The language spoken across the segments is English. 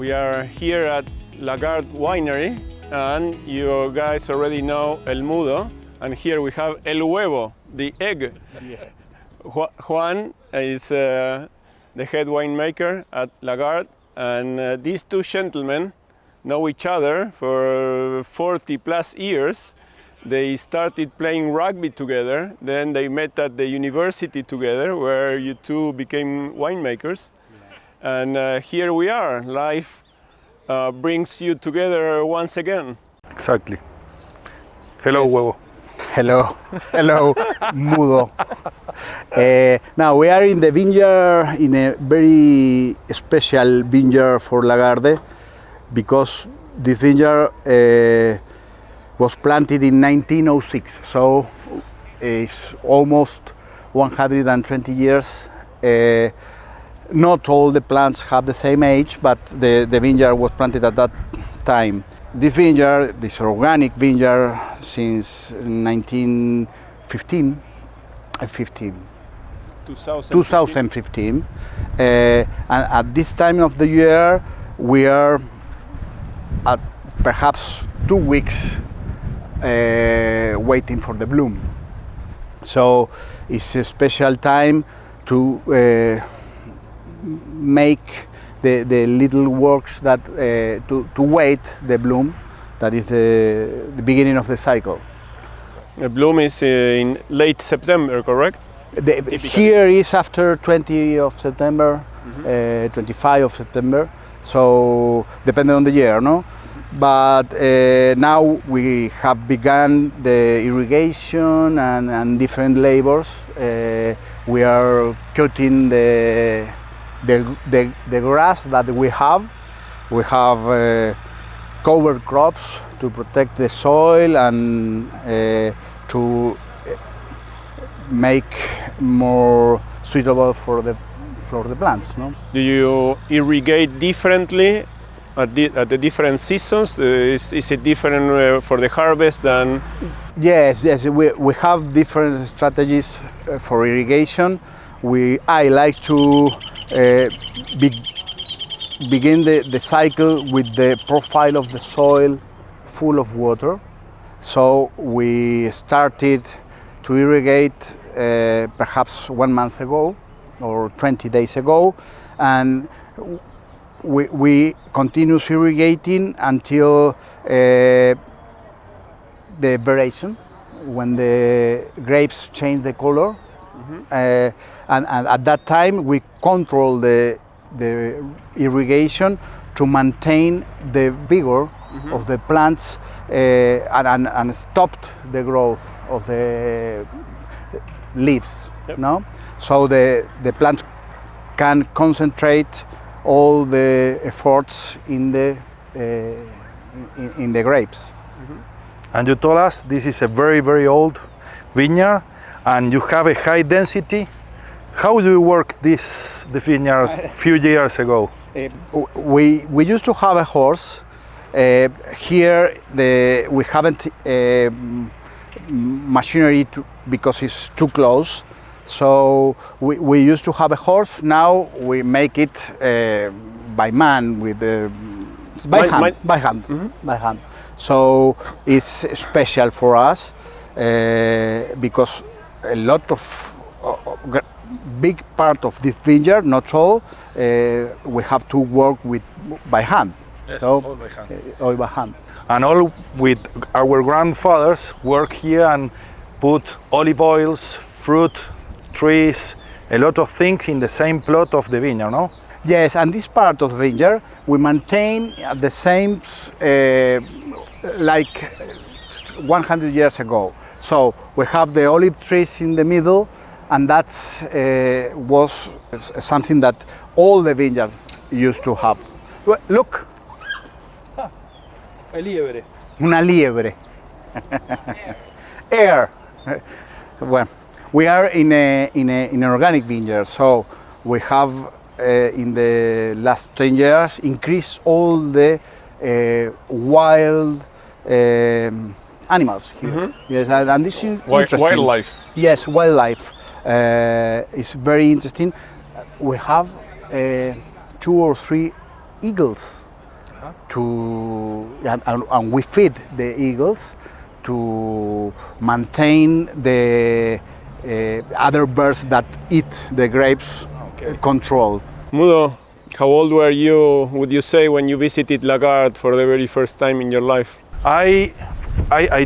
We are here at Lagarde Winery, and you guys already know El Mudo, and here we have El Huevo, the egg. Yeah. Juan is the head winemaker at Lagarde, and these two gentlemen know each other for 40 plus years. They started playing rugby together, then they met at the university together, where you two became winemakers. And here we are. Life brings you together once again. Exactly. Hello, yes. Huevo. Hello, hello, Mudo. Now we are in the vineyard, in a very special vineyard for Lagarde, because this vineyard was planted in 1906, so it's almost 120 years. Not all the plants have the same age, but the vineyard was planted at that time. This vineyard, this organic vineyard, since 2015. 2015. And at this time of the year, we are at perhaps 2 weeks waiting for the bloom. So it's a special time to make the little works that to wait the bloom. That is the beginning of the cycle. The bloom is in late September, correct? Here is after 20 of September, 25 of September, so depending on the year, no? But now we have begun the irrigation and different labors. We are cutting the grass that we have. We have cover crops to protect the soil and to make more suitable for the plants. No? Do you irrigate differently at the different seasons? Is it different for the harvest than? Yes, we have different strategies for irrigation. I like to begin the cycle with the profile of the soil full of water. So we started to irrigate perhaps 1 month ago or 20 days ago, and we continue irrigating until the variation, when the grapes change the color. And at that time we control the irrigation to maintain the vigor of the plants and stopped the growth of the leaves. Yep. No? So the plants can concentrate all the efforts in the grapes. And you told us this is a very, very old vineyard, and you have a high density. How do you work the vineyard a few years ago? We used to have a horse. Here we haven't machinery because it's too close. So we used to have a horse. Now we make it by man by hand. By hand. So it's special for us because a lot of big part of this vineyard, not all, we have to work by hand. Yes, so, all by hand. All by hand. And all with our grandfathers work here and put olive oils, fruit, trees, a lot of things in the same plot of the vineyard, no? Yes, and this part of the vineyard we maintain at the same like 100 years ago. So we have the olive trees in the middle, and that was something that all the vineyard used to have. Look. Liebre. Una liebre. Air. Well, we are in an organic vineyard, so we have in the last 10 years increased all the wild animals here. Yes, and this is interesting. Wildlife. Yes, wildlife. It's very interesting. We have 2 or 3 eagles and we feed the eagles to maintain the other birds that eat the grapes controlled. Mudo, how old were you, would you say, when you visited Lagarde for the very first time in your life? I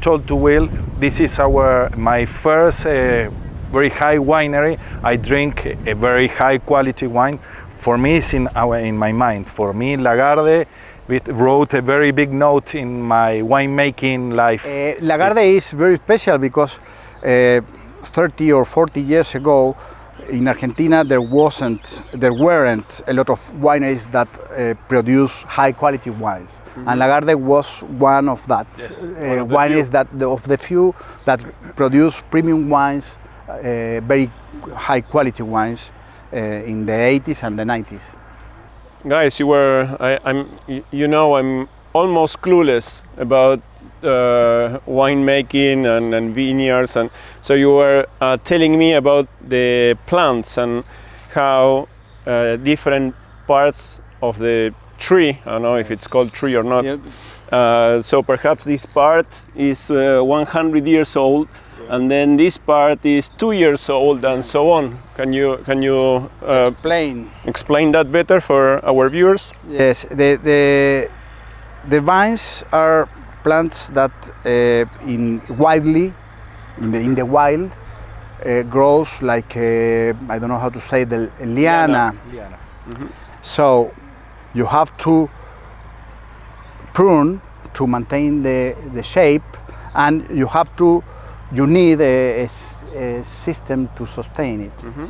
told to Will, this is my first very high winery. I drink a very high quality wine. For me, it's in my mind. For me, Lagarde wrote a very big note in my winemaking life. Lagarde is very special because 30 or 40 years ago in Argentina there weren't a lot of wineries that produce high quality wines, and Lagarde was one of that wineries of the few that produce premium wines, very high quality wines in the 80s and the 90s. Guys, I'm almost clueless about winemaking and vineyards, and so you were telling me about the plants and how different parts of the tree, I don't know if it's called tree or not. Yep. So perhaps this part is 100 years old, and then this part is 2 years old, and so on. Can you explain that better for our viewers? Yes, the vines are plants that in the wild grows like I don't know how to say, the liana. Mm-hmm. So you have to prune to maintain the shape, and you need a system to sustain it. Mm-hmm.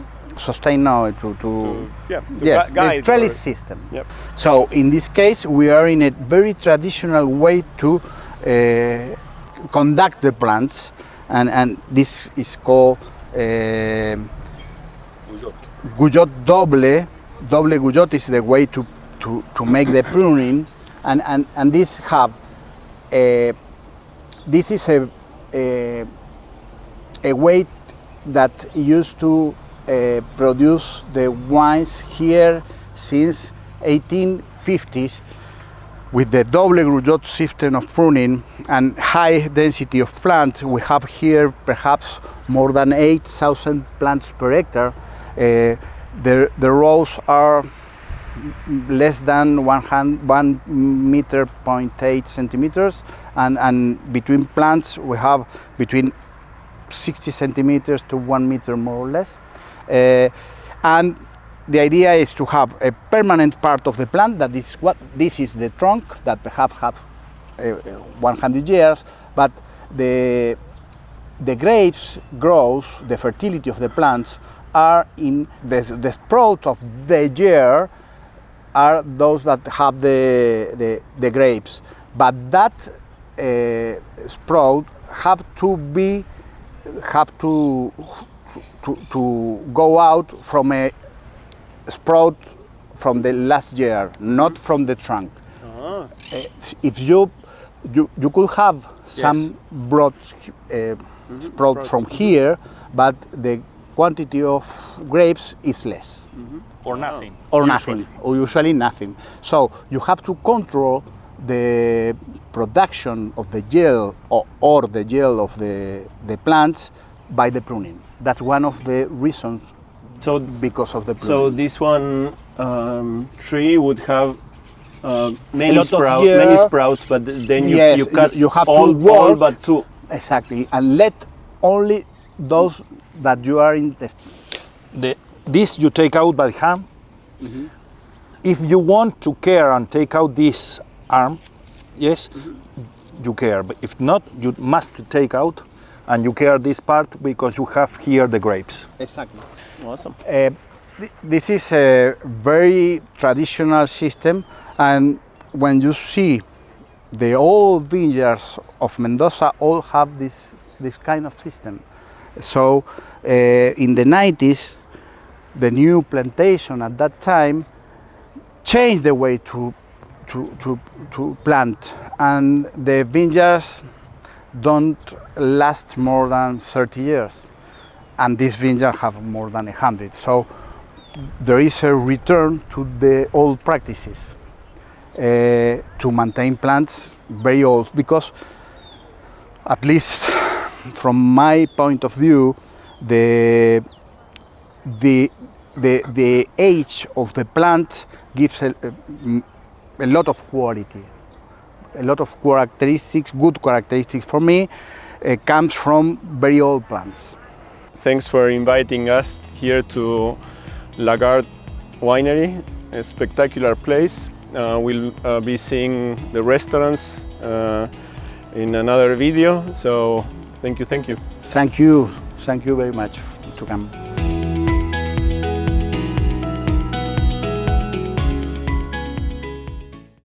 The trellis system. Yep. So in this case we are in a very traditional way to conduct the plants, and this is called Guyot double Guyot is the way to make the pruning, and this is a way that used to produce the wines here since 1850s with the double Guyot system of pruning and high density of plants. We have here perhaps more than 8,000 plants per hectare. The rows are less than 1 meter, 0.8 centimeters, and between plants we have between 60 centimeters to 1 meter more or less. And the idea is to have a permanent part of the plant, this is the trunk that perhaps have 100 years, but the grapes grows, the fertility of the plants are in the sprouts of the year are those that have the grapes, but that sprout have to go out from a sprout from the last year, not from the trunk. Uh-huh. If you could have some broad sprout from here, but the quantity of grapes is less. Mm-hmm. Or nothing. Usually nothing. So you have to control the production of the gel or the gel of the plants by the pruning. That's one of the reasons. So because of the pruning. So this one tree would have many sprouts, but then you cut you have all but two. Exactly, and let only those that you are interested. This you take out by hand. Mm-hmm. If you want to care and take out this arm, yes, you care. But if not, you must take out, and you care this part because you have here the grapes. Exactly. Awesome. This is a very traditional system, and when you see the old vineyards of Mendoza, all have this kind of system. So in the 90s, the new plantation at that time changed the way to plant, and the vineyards don't last more than 30 years, and this vineyard have more than 100. So there is a return to the old practices. to maintain plants very old, because at least from my point of view, the age of the plant gives a lot of quality, a lot of characteristics, good characteristics for me, comes from very old plants. Thanks for inviting us here to Lagarde Winery, a spectacular place. We'll be seeing the restaurants in another video, so thank you. Thank you very much to come.